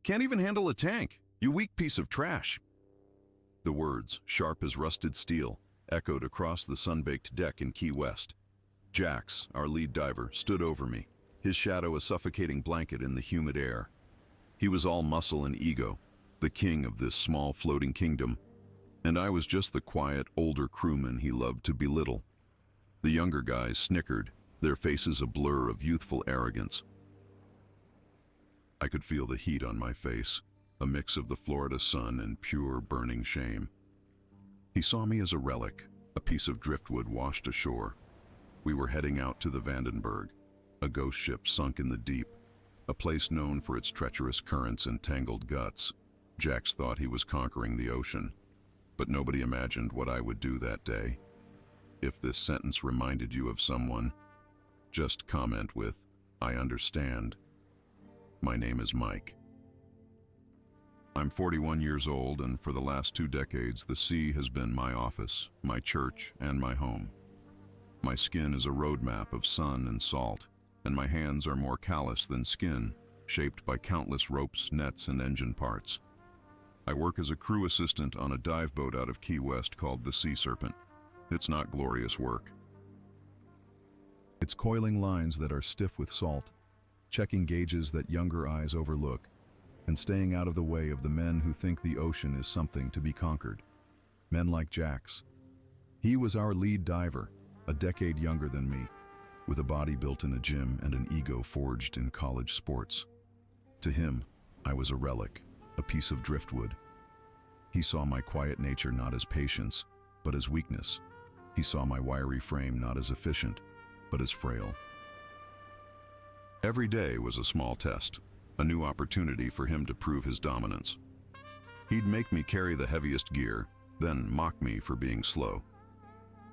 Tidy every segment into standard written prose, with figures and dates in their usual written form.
Can't even handle a tank, you weak piece of trash. The words, sharp as rusted steel, echoed across the sun-baked deck in Key West. Jax, our lead diver, stood over me, his shadow a suffocating blanket in the humid air. He was all muscle and ego, the king of this small floating kingdom, and I was just the quiet, older crewman he loved to belittle. The younger guys snickered, their faces a blur of youthful arrogance. I could feel the heat on my face, a mix of the Florida sun and pure, burning shame. He saw me as a relic, a piece of driftwood washed ashore. We were heading out to the Vandenberg, a ghost ship sunk in the deep, a place known for its treacherous currents and tangled guts. Jax thought he was conquering the ocean, but nobody imagined what I would do that day. If this sentence reminded you of someone, just comment with, "I understand." My name is Mike. I'm 41 years old, and for the last 2 decades, the sea has been my office, my church, and my home. My skin is a roadmap of sun and salt, and my hands are more callous than skin, shaped by countless ropes, nets, and engine parts. I work as a crew assistant on a dive boat out of Key West called the Sea Serpent. It's not glorious work. It's coiling lines that are stiff with salt, checking gauges that younger eyes overlook, and staying out of the way of the men who think the ocean is something to be conquered. Men like Jax. He was our lead diver, a decade younger than me, with a body built in a gym and an ego forged in college sports. To him, I was a relic, a piece of driftwood. He saw my quiet nature not as patience, but as weakness. He saw my wiry frame not as efficient, but as frail. Every day was a small test, a new opportunity for him to prove his dominance. He'd make me carry the heaviest gear, then mock me for being slow.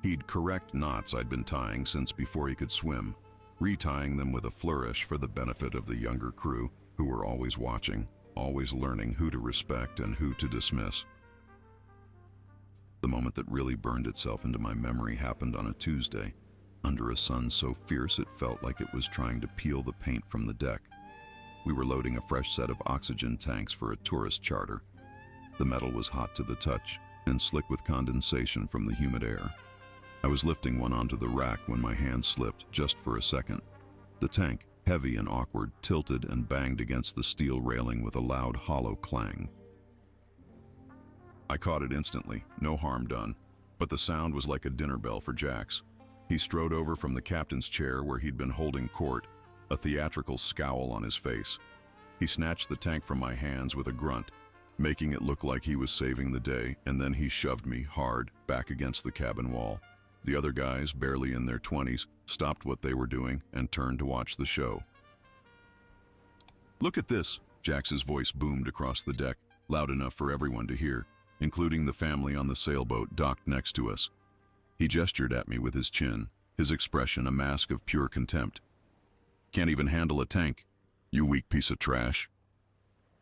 He'd correct knots I'd been tying since before he could swim, retying them with a flourish for the benefit of the younger crew, who were always watching, always learning who to respect and who to dismiss. The moment that really burned itself into my memory happened on a Tuesday, under a sun so fierce it felt like it was trying to peel the paint from the deck. We were loading a fresh set of oxygen tanks for a tourist charter. The metal was hot to the touch and slick with condensation from the humid air. I was lifting one onto the rack when my hand slipped just for a second. The tank, heavy and awkward, tilted and banged against the steel railing with a loud, hollow clang. I caught it instantly, no harm done, but the sound was like a dinner bell for Jax. He strode over from the captain's chair where he'd been holding court, a theatrical scowl on his face. He snatched the tank from my hands with a grunt, making it look like he was saving the day, and then he shoved me hard back against the cabin wall. The other guys, barely in their 20s, stopped what they were doing and turned to watch the show. "Look at this," Jax's voice boomed across the deck, loud enough for everyone to hear, including the family on the sailboat docked next to us. He gestured at me with his chin, his expression a mask of pure contempt. "Can't even handle a tank, you weak piece of trash."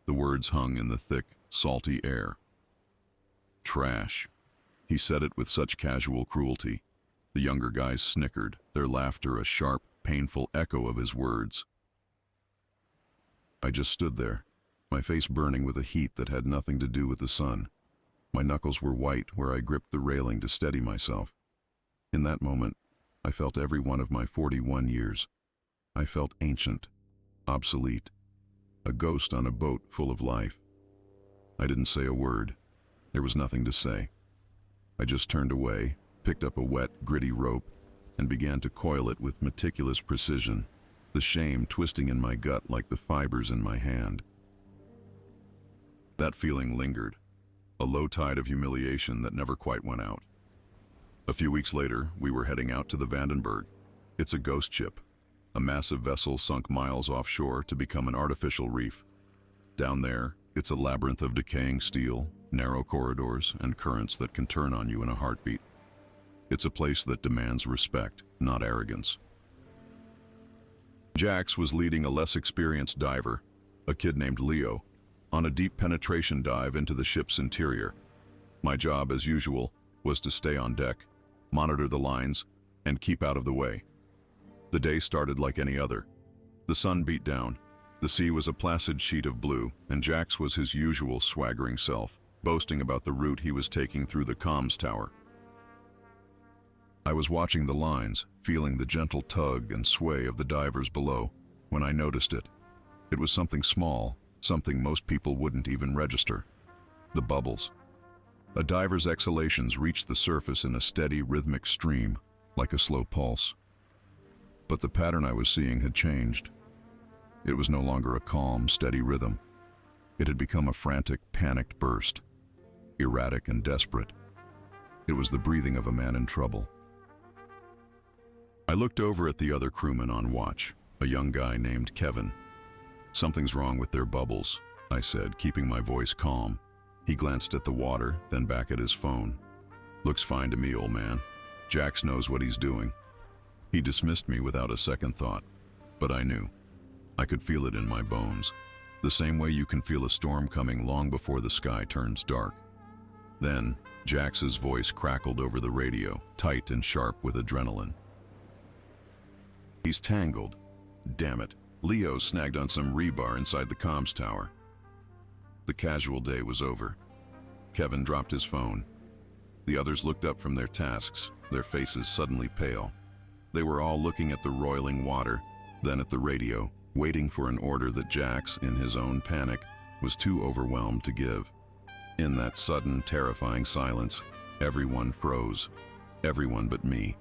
The words hung in the thick, salty air. Trash. He said it with such casual cruelty. The younger guys snickered, their laughter a sharp, painful echo of his words. I just stood there, my face burning with a heat that had nothing to do with the sun. My knuckles were white where I gripped the railing to steady myself. In that moment, I felt every one of my 41 years. I felt ancient, obsolete, a ghost on a boat full of life. I didn't say a word. There was nothing to say. I just turned away, picked up a wet, gritty rope, and began to coil it with meticulous precision, the shame twisting in my gut like the fibers in my hand. That feeling lingered, a low tide of humiliation that never quite went out. A few weeks later, we were heading out to the Vandenberg. It's a ghost ship, a massive vessel sunk miles offshore to become an artificial reef. Down there, it's a labyrinth of decaying steel, narrow corridors, and currents that can turn on you in a heartbeat. It's a place that demands respect, not arrogance. Jax was leading a less experienced diver, a kid named Leo, on a deep penetration dive into the ship's interior. My job, as usual, was to stay on deck, monitor the lines, and keep out of the way. The day started like any other. The sun beat down, The sea was a placid sheet of blue, and Jax was his usual swaggering self, boasting about the route he was taking through the comms tower. I was watching the lines, feeling the gentle tug and sway of the divers below, when I noticed it. It was something small, something most people wouldn't even register. The bubbles. A diver's exhalations reached the surface in a steady, rhythmic stream, like a slow pulse. But the pattern I was seeing had changed. It was no longer a calm, steady rhythm. It had become a frantic, panicked burst, erratic and desperate. It was the breathing of a man in trouble. I looked over at the other crewman on watch, a young guy named Kevin. "Something's wrong with their bubbles," I said, keeping my voice calm. He glanced at the water, then back at his phone. "Looks fine to me, old man. Jax knows what he's doing." He dismissed me without a second thought, but I knew. I could feel it in my bones, the same way you can feel a storm coming long before the sky turns dark. Then, Jax's voice crackled over the radio, tight and sharp with adrenaline. "He's tangled. Damn it. Leo snagged on some rebar inside the comms tower." The casual day was over. Kevin dropped his phone. The others looked up from their tasks, their faces suddenly pale. They were all looking at the roiling water, then at the radio, waiting for an order that Jax, in his own panic, was too overwhelmed to give. In that sudden, terrifying silence, everyone froze. Everyone but me.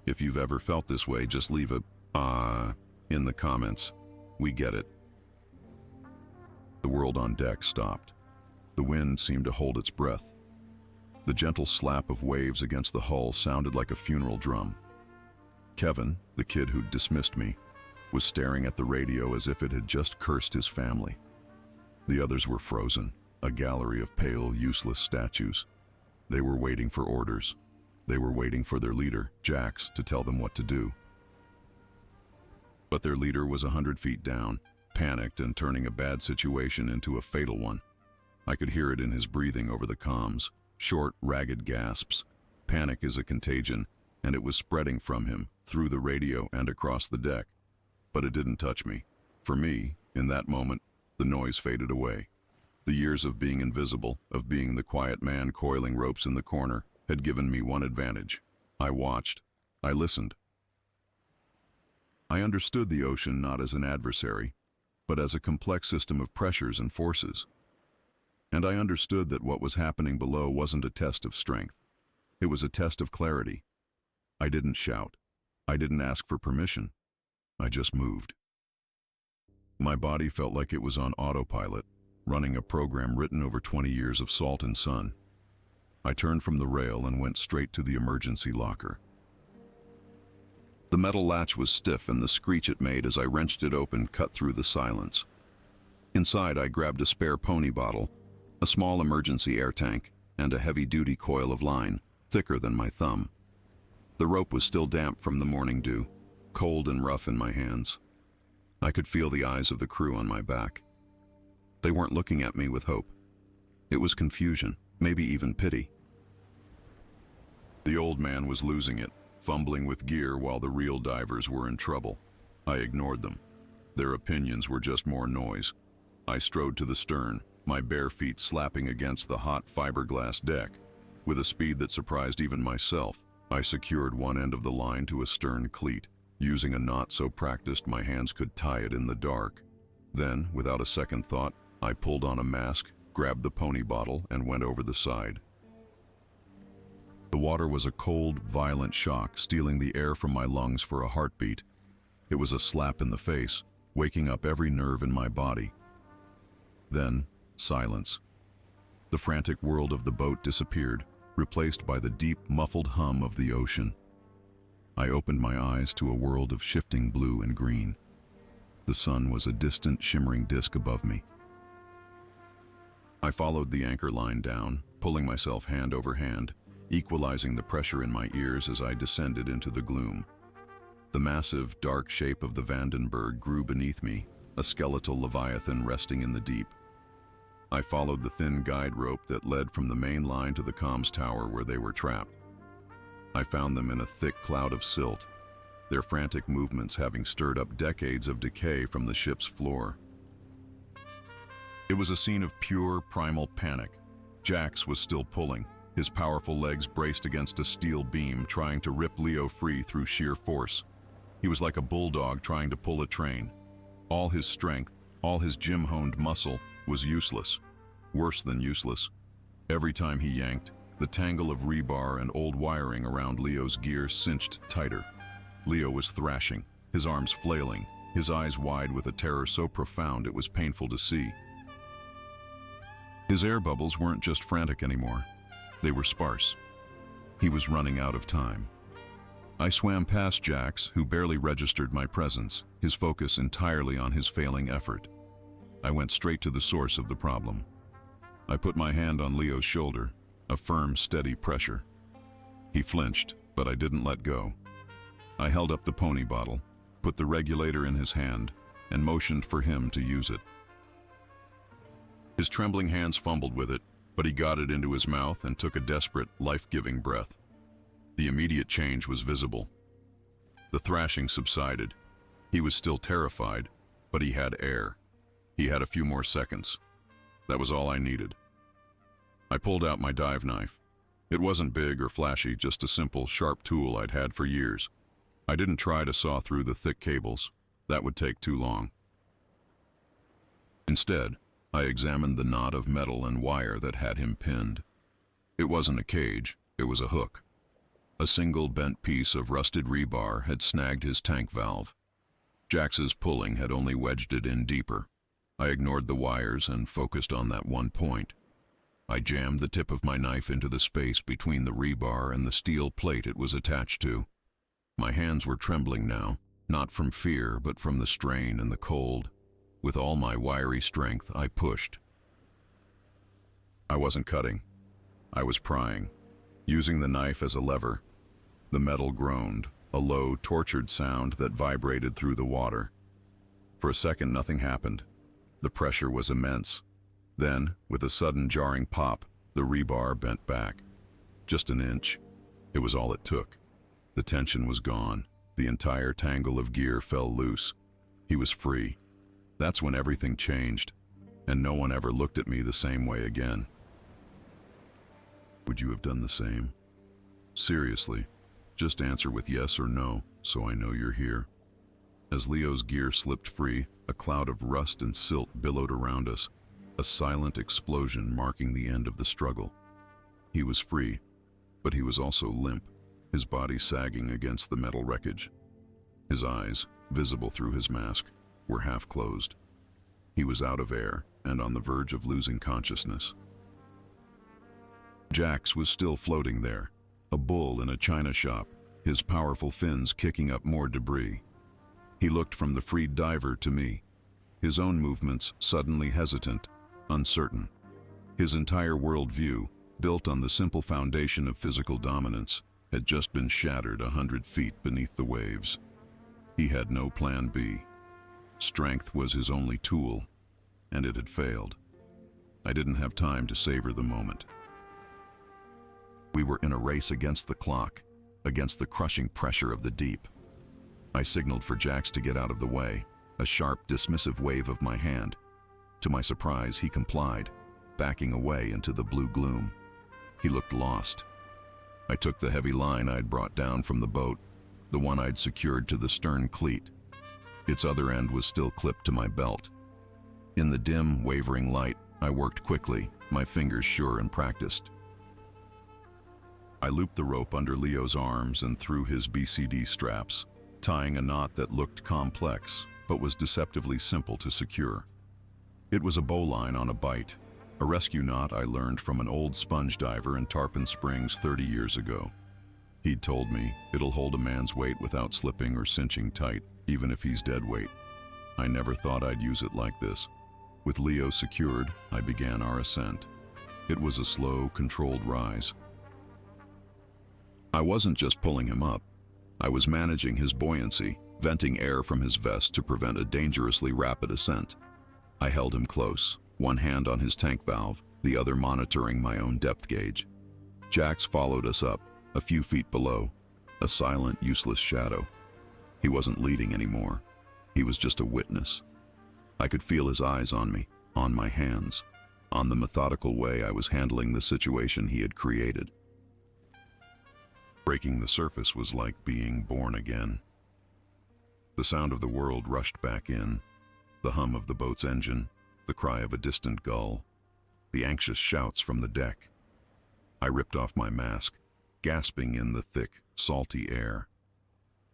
If you've ever felt this way, just leave a in the comments. We get it. The world on deck stopped. The wind seemed to hold its breath. The gentle slap of waves against the hull sounded like a funeral drum. Kevin, the kid who'd dismissed me, was staring at the radio as if it had just cursed his family. The others were frozen, a gallery of pale, useless statues. They were waiting for orders. They were waiting for their leader, Jax, to tell them what to do. But their leader was 100 feet down, panicked and turning a bad situation into a fatal one. I could hear it in his breathing over the comms, short, ragged gasps. Panic is a contagion, and it was spreading from him, through the radio and across the deck. But it didn't touch me. For me, in that moment, the noise faded away. The years of being invisible, of being the quiet man coiling ropes in the corner, had given me one advantage. I watched. I listened. I understood the ocean not as an adversary, but as a complex system of pressures and forces. And I understood that what was happening below wasn't a test of strength. It was a test of clarity. I didn't shout. I didn't ask for permission. I just moved. My body felt like it was on autopilot, running a program written over 20 years of salt and sun. I turned from the rail and went straight to the emergency locker. The metal latch was stiff, and the screech it made as I wrenched it open cut through the silence. Inside, I grabbed a spare pony bottle, a small emergency air tank, and a heavy-duty coil of line, thicker than my thumb. The rope was still damp from the morning dew, cold and rough in my hands. I could feel the eyes of the crew on my back. They weren't looking at me with hope. It was confusion, maybe even pity. The old man was losing it, fumbling with gear while the real divers were in trouble. I ignored them. Their opinions were just more noise. I strode to the stern, my bare feet slapping against the hot fiberglass deck. With a speed that surprised even myself, I secured one end of the line to a stern cleat, using a knot so practiced my hands could tie it in the dark. Then, without a second thought, I pulled on a mask, grabbed the pony bottle, and went over the side. The water was a cold, violent shock, stealing the air from my lungs for a heartbeat. It was a slap in the face, waking up every nerve in my body. Then, silence. The frantic world of the boat disappeared, replaced by the deep, muffled hum of the ocean. I opened my eyes to a world of shifting blue and green. The sun was a distant, shimmering disk above me. I followed the anchor line down, pulling myself hand over hand, equalizing the pressure in my ears as I descended into the gloom. The massive, dark shape of the Vandenberg grew beneath me, a skeletal leviathan resting in the deep. I followed the thin guide rope that led from the main line to the comms tower where they were trapped. I found them in a thick cloud of silt, their frantic movements having stirred up decades of decay from the ship's floor. It was a scene of pure, primal panic. Jax was still pulling, his powerful legs braced against a steel beam, trying to rip Leo free through sheer force. He was like a bulldog trying to pull a train. All his strength, all his gym-honed muscle, was useless. Worse than useless. Every time he yanked, the tangle of rebar and old wiring around Leo's gear cinched tighter. Leo was thrashing, his arms flailing, his eyes wide with a terror so profound it was painful to see. His air bubbles weren't just frantic anymore. They were sparse. He was running out of time. I swam past Jax, who barely registered my presence, his focus entirely on his failing effort. I went straight to the source of the problem. I put my hand on Leo's shoulder, a firm, steady pressure. He flinched, but I didn't let go. I held up the pony bottle, put the regulator in his hand, and motioned for him to use it. His trembling hands fumbled with it, but he got it into his mouth and took a desperate, life-giving breath. The immediate change was visible. The thrashing subsided. He was still terrified, but he had air. He had a few more seconds. That was all I needed. I pulled out my dive knife. It wasn't big or flashy, just a simple, sharp tool I'd had for years. I didn't try to saw through the thick cables. That would take too long. Instead, I examined the knot of metal and wire that had him pinned. It wasn't a cage, it was a hook. A single bent piece of rusted rebar had snagged his tank valve. Jax's pulling had only wedged it in deeper. I ignored the wires and focused on that one point. I jammed the tip of my knife into the space between the rebar and the steel plate it was attached to. My hands were trembling now, not from fear, but from the strain and the cold. With all my wiry strength, I pushed. I wasn't cutting. I was prying, using the knife as a lever. The metal groaned, a low, tortured sound that vibrated through the water. For a second, nothing happened. The pressure was immense. Then, with a sudden jarring pop, the rebar bent back. Just an inch. It was all it took. The tension was gone. The entire tangle of gear fell loose. He was free. That's when everything changed, and no one ever looked at me the same way again. Would you have done the same? Seriously, just answer with yes or no, so I know you're here. As Leo's gear slipped free, a cloud of rust and silt billowed around us, a silent explosion marking the end of the struggle. He was free, but he was also limp, his body sagging against the metal wreckage. His eyes, visible through his mask, were half closed. He was out of air and on the verge of losing consciousness. Jax was still floating there, a bull in a china shop, his powerful fins kicking up more debris. He looked from the freed diver to me, his own movements suddenly hesitant, uncertain. His entire worldview, built on the simple foundation of physical dominance, had just been shattered 100 feet beneath the waves. He had no plan B. Strength was his only tool, and it had failed. I didn't have time to savor the moment. We were in a race against the clock, against the crushing pressure of the deep. I signaled for Jax to get out of the way, a sharp, dismissive wave of my hand. To my surprise, he complied, backing away into the blue gloom. He looked lost. I took the heavy line I'd brought down from the boat, the one I'd secured to the stern cleat. Its other end was still clipped to my belt. In the dim, wavering light, I worked quickly, my fingers sure and practiced. I looped the rope under Leo's arms and through his BCD straps, tying a knot that looked complex, but was deceptively simple to secure. It was a bowline on a bight, a rescue knot I learned from an old sponge diver in Tarpon Springs 30 years ago. He'd told me it'll hold a man's weight without slipping or cinching tight, even if he's dead weight. I never thought I'd use it like this. With Leo secured, I began our ascent. It was a slow, controlled rise. I wasn't just pulling him up. I was managing his buoyancy, venting air from his vest to prevent a dangerously rapid ascent. I held him close, one hand on his tank valve, the other monitoring my own depth gauge. Jax followed us up, a few feet below, a silent, useless shadow. He wasn't leading anymore. He was just a witness. I could feel his eyes on me, on my hands, on the methodical way I was handling the situation he had created. Breaking the surface was like being born again. The sound of the world rushed back in, the hum of the boat's engine, the cry of a distant gull, the anxious shouts from the deck. I ripped off my mask, gasping in the thick, salty air.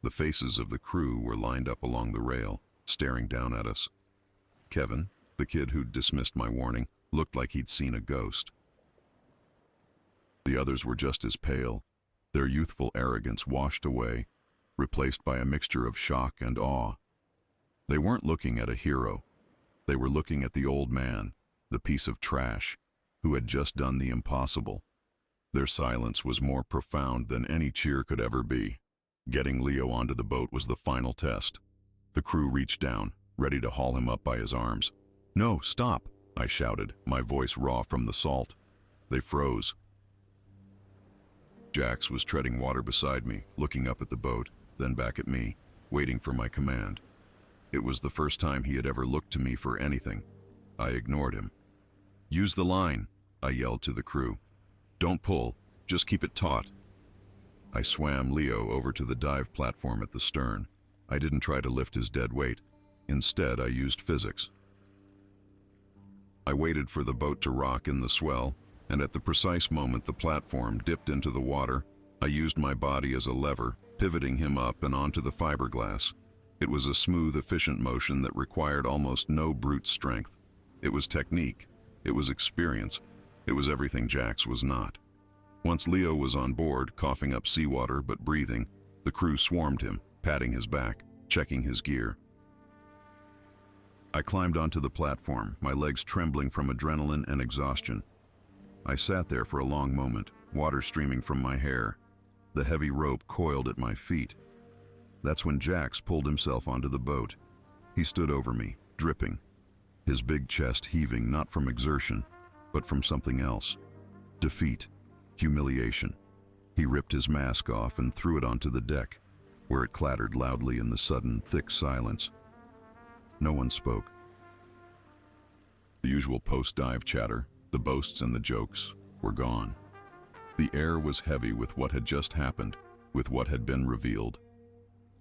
The faces of the crew were lined up along the rail, staring down at us. Kevin, the kid who'd dismissed my warning, looked like he'd seen a ghost. The others were just as pale, their youthful arrogance washed away, replaced by a mixture of shock and awe. They weren't looking at a hero. They were looking at the old man, the piece of trash, who had just done the impossible. Their silence was more profound than any cheer could ever be. Getting Leo onto the boat was the final test. The crew reached down, ready to haul him up by his arms. "No, stop!" I shouted, my voice raw from the salt. They froze. Jax was treading water beside me, looking up at the boat, then back at me, waiting for my command. It was the first time he had ever looked to me for anything. I ignored him. "Use the line," I yelled to the crew. "Don't pull, just keep it taut." I swam Leo over to the dive platform at the stern. I didn't try to lift his dead weight. Instead, I used physics. I waited for the boat to rock in the swell, and at the precise moment the platform dipped into the water, I used my body as a lever, pivoting him up and onto the fiberglass. It was a smooth, efficient motion that required almost no brute strength. It was technique. It was experience. It was everything Jax was not. Once Leo was on board, coughing up seawater but breathing, the crew swarmed him, patting his back, checking his gear. I climbed onto the platform, my legs trembling from adrenaline and exhaustion. I sat there for a long moment, water streaming from my hair. The heavy rope coiled at my feet. That's when Jax pulled himself onto the boat. He stood over me, dripping, his big chest heaving not from exertion, but from something else. Defeat, humiliation. He ripped his mask off and threw it onto the deck, where it clattered loudly in the sudden, thick silence. No one spoke. The usual post-dive chatter, the boasts and the jokes, were gone. The air was heavy with what had just happened, with what had been revealed.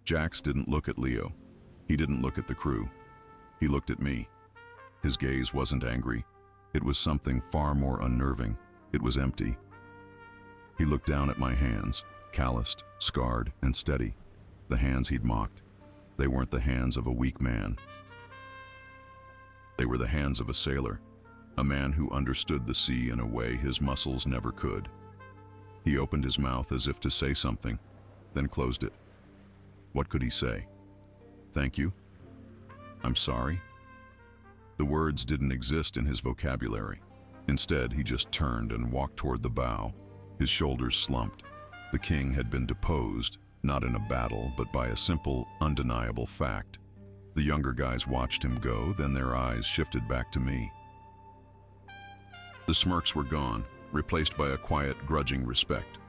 Jax didn't look at Leo. He didn't look at the crew. He looked at me. His gaze wasn't angry. It was something far more unnerving. It was empty. He looked down at my hands, calloused, scarred, and steady. The hands he'd mocked. They weren't the hands of a weak man. They were the hands of a sailor, a man who understood the sea in a way his muscles never could. He opened his mouth as if to say something, then closed it. What could he say? Thank you? I'm sorry? The words didn't exist in his vocabulary. Instead, he just turned and walked toward the bow. His shoulders slumped. The king had been deposed, not in a battle, but by a simple, undeniable fact. The younger guys watched him go, then their eyes shifted back to me. The smirks were gone, replaced by a quiet, grudging respect.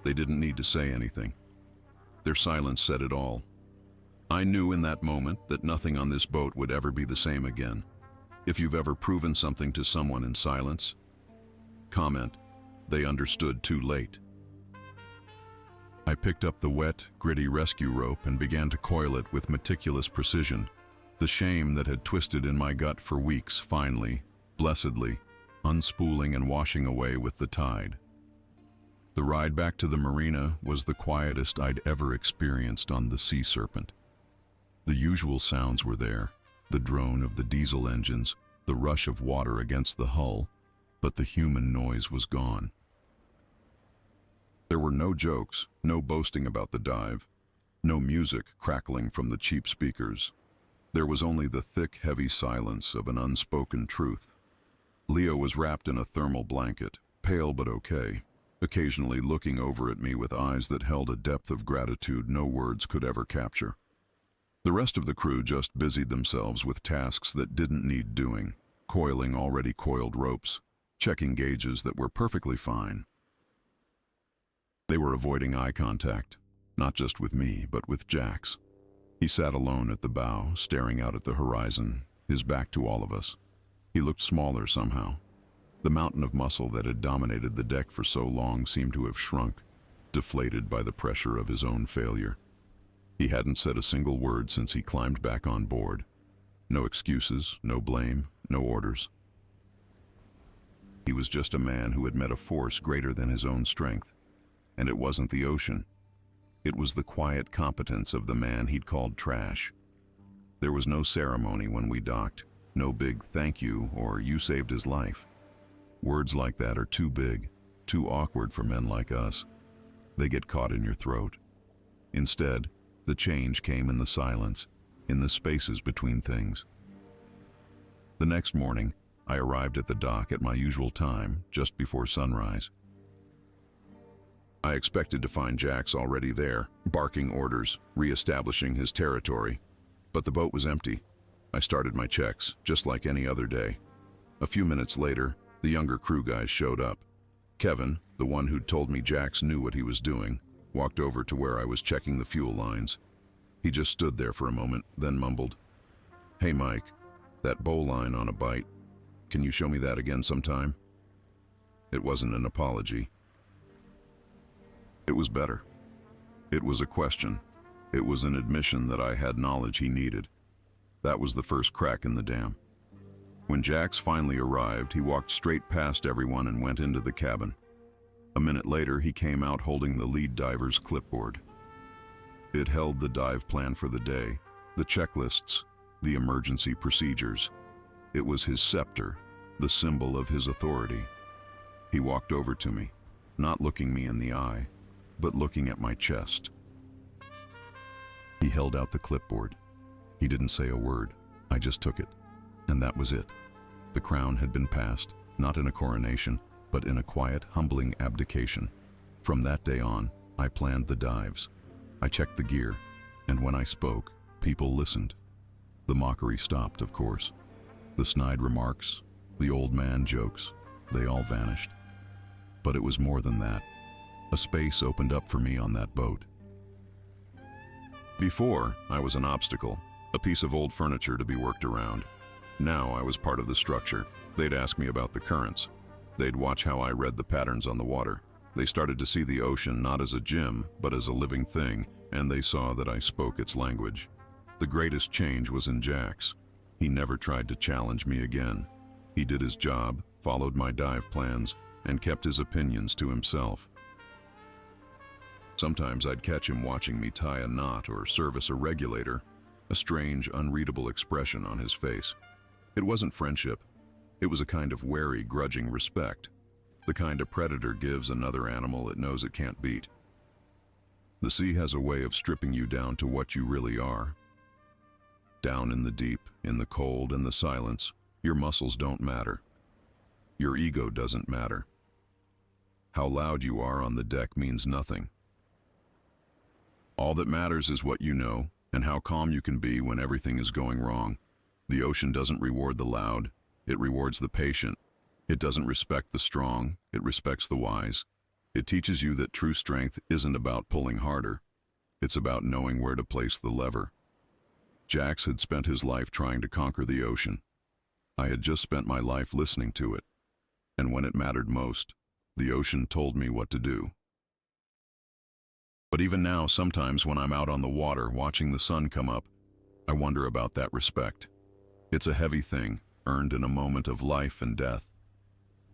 They didn't need to say anything. Their silence said it all. I knew in that moment that nothing on this boat would ever be the same again. If you've ever proven something to someone in silence, comment, they understood too late. I picked up the wet, gritty rescue rope and began to coil it with meticulous precision. The shame that had twisted in my gut for weeks finally, blessedly, unspooling and washing away with the tide. The ride back to the marina was the quietest I'd ever experienced on the Sea Serpent. The usual sounds were there, the drone of the diesel engines, the rush of water against the hull, but the human noise was gone. There were no jokes, no boasting about the dive, no music crackling from the cheap speakers. There was only the thick, heavy silence of an unspoken truth. Leo was wrapped in a thermal blanket, pale but okay, occasionally looking over at me with eyes that held a depth of gratitude no words could ever capture. The rest of the crew just busied themselves with tasks that didn't need doing, coiling already coiled ropes, checking gauges that were perfectly fine. They were avoiding eye contact, not just with me, but with Jax. He sat alone at the bow, staring out at the horizon, his back to all of us. He looked smaller somehow. The mountain of muscle that had dominated the deck for so long seemed to have shrunk, deflated by the pressure of his own failure. He hadn't said a single word since he climbed back on board. No excuses, no blame, no orders. He was just a man who had met a force greater than his own strength. And it wasn't the ocean. It was the quiet competence of the man he'd called trash. There was no ceremony when we docked, no big thank you or you saved his life. Words like that are too big, too awkward for men like us. They get caught in your throat. Instead, the change came in the silence, in the spaces between things. The next morning, I arrived at the dock at my usual time, just before sunrise. I expected to find Jax already there, barking orders, re-establishing his territory. But the boat was empty. I started my checks, just like any other day. A few minutes later, the younger crew guys showed up. Kevin, the one who'd told me Jax knew what he was doing, walked over to where I was checking the fuel lines. He just stood there for a moment, then mumbled, "Hey Mike, that bowline on a bite, can you show me that again sometime?" It wasn't an apology. It was better. It was a question. It was an admission that I had knowledge he needed. That was the first crack in the dam. When Jax finally arrived, he walked straight past everyone and went into the cabin. A minute later, he came out holding the lead diver's clipboard. It held the dive plan for the day, the checklists, the emergency procedures. It was his scepter, the symbol of his authority. He walked over to me, not looking me in the eye, but looking at my chest. He held out the clipboard. He didn't say a word. I just took it. And that was it. The crown had been passed, not in a coronation, but in a quiet, humbling abdication. From that day on, I planned the dives. I checked the gear, and when I spoke, people listened. The mockery stopped, of course. The snide remarks, the old man jokes, they all vanished. But it was more than that. A space opened up for me on that boat. Before, I was an obstacle, a piece of old furniture to be worked around. Now I was part of the structure. They'd ask me about the currents. They'd watch how I read the patterns on the water. They started to see the ocean not as a gym, but as a living thing, and they saw that I spoke its language. The greatest change was in Jax. He never tried to challenge me again. He did his job, followed my dive plans, and kept his opinions to himself. Sometimes I'd catch him watching me tie a knot or service a regulator, a strange, unreadable expression on his face. It wasn't friendship. It was a kind of wary, grudging respect, the kind a predator gives another animal it knows it can't beat. The sea has a way of stripping you down to what you really are. Down in the deep, in the cold and the silence, your muscles don't matter. Your ego doesn't matter. How loud you are on the deck means nothing. All that matters is what you know and how calm you can be when everything is going wrong. The ocean doesn't reward the loud, it rewards the patient. It doesn't respect the strong, it respects the wise. It teaches you that true strength isn't about pulling harder. It's about knowing where to place the lever. Jax had spent his life trying to conquer the ocean. I had just spent my life listening to it. And when it mattered most, the ocean told me what to do. But even now, sometimes when I'm out on the water watching the sun come up, I wonder about that respect. It's a heavy thing, earned in a moment of life and death.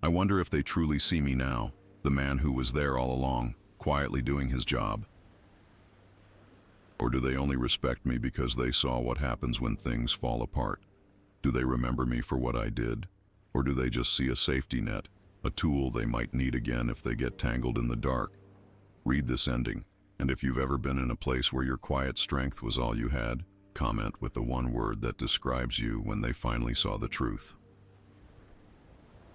I wonder if they truly see me now, the man who was there all along, quietly doing his job. Or do they only respect me because they saw what happens when things fall apart? Do they remember me for what I did? Or do they just see a safety net, a tool they might need again if they get tangled in the dark? Read this ending, and if you've ever been in a place where your quiet strength was all you had, comment with the one word that describes you when they finally saw the truth.